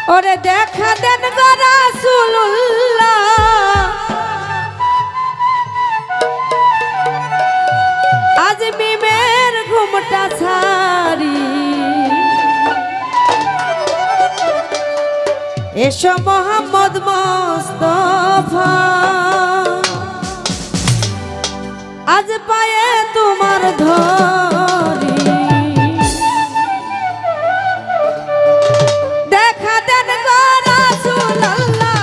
ওরে দেখা দেন গো রাসূলুল্লাহ আজ মিমের ঘুমটা ছাড়ি এসো মোহাম্মদ মুস্তাফা আজ পায়ে তোমার ধরি দেখা দেন গো রাসূলুল্লাহ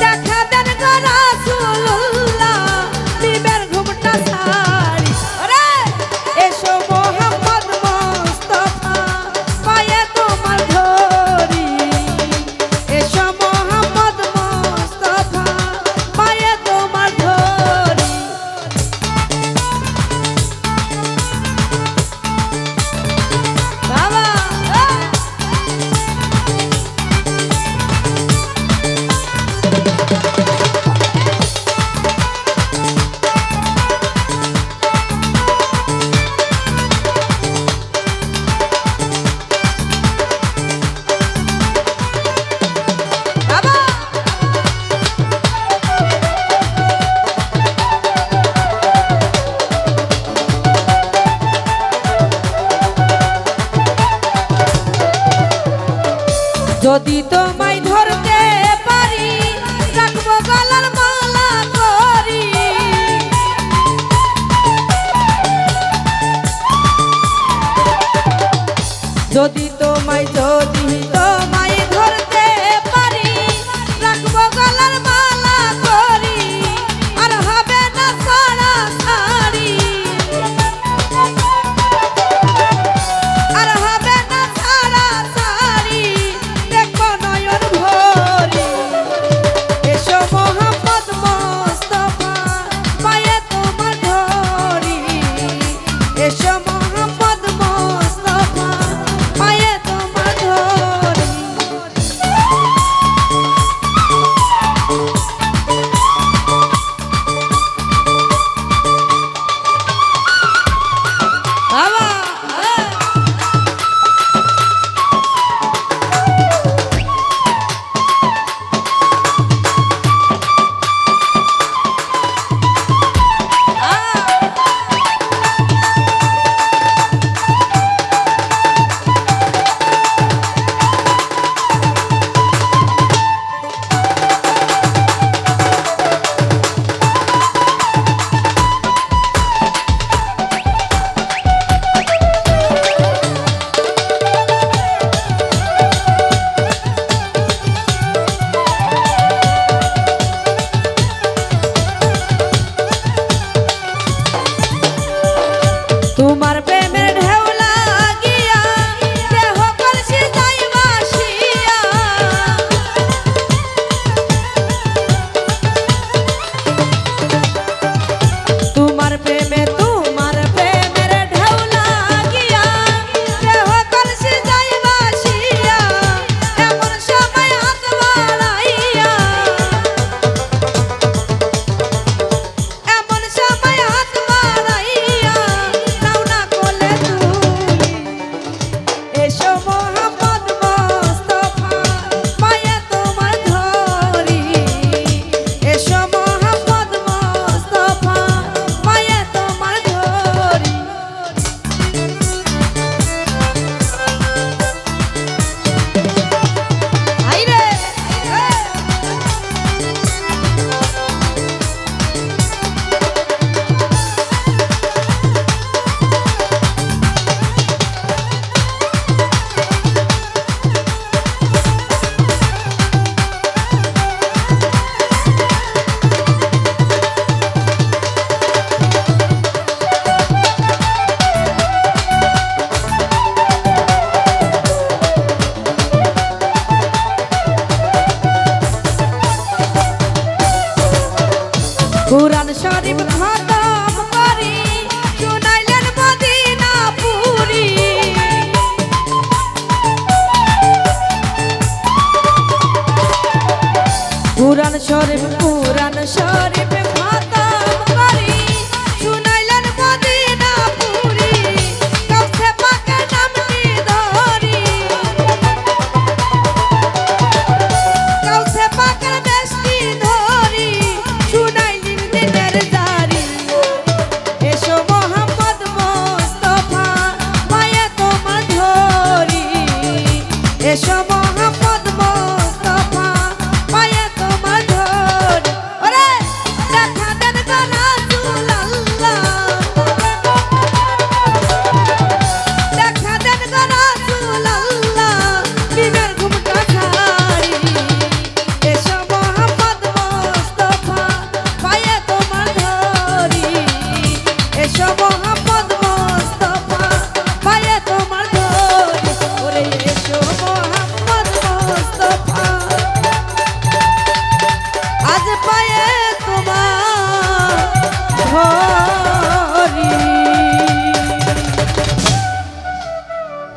দেখা দেন গো রাসূলুল্লাহ মিমের ঘুমটা ছাড়ি আরে এসো মোহাম্মদ মুস্তাফা পায়ে তোমার ধরি এসো মোহাম্মদ মুস্তাফা পায়ে তোমার ধরি বাবা বাবা যদি তোমায় ধরতে পারি রাখবো গলার মালা করি যদি তোমায় ধরতে পারি রাখবো গলার মালা করি আর হবে না ছাড়াছাড়ি আর হবে না ছাড়াছাড়ি দেখবো নয়ন ভরি এসো মোহাম্মদ মুস্তাফা পায়ে তোমার ধরি এসো মোহাম্মদ মুস্তাফা পায়ে তোমার ধরি বাবা তোমার প্রেমের ঢেউ লাগিয়া দেহ কলসি যাই ভাসিয়া তোমার প্রেমের ঢেউ লাগিয়া দেহ কলসি যাই ভাসিয়া এমন সময় হাত বাড়াইয়া এমন সময় হাত বাড়াইয়া নাও না কোলে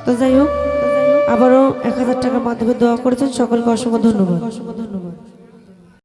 তো যাই হোক, আবারও 1000 টাকার মাধ্যমে দোয়া করেছেন, সকলকে অসংখ্য ধন্যবাদ।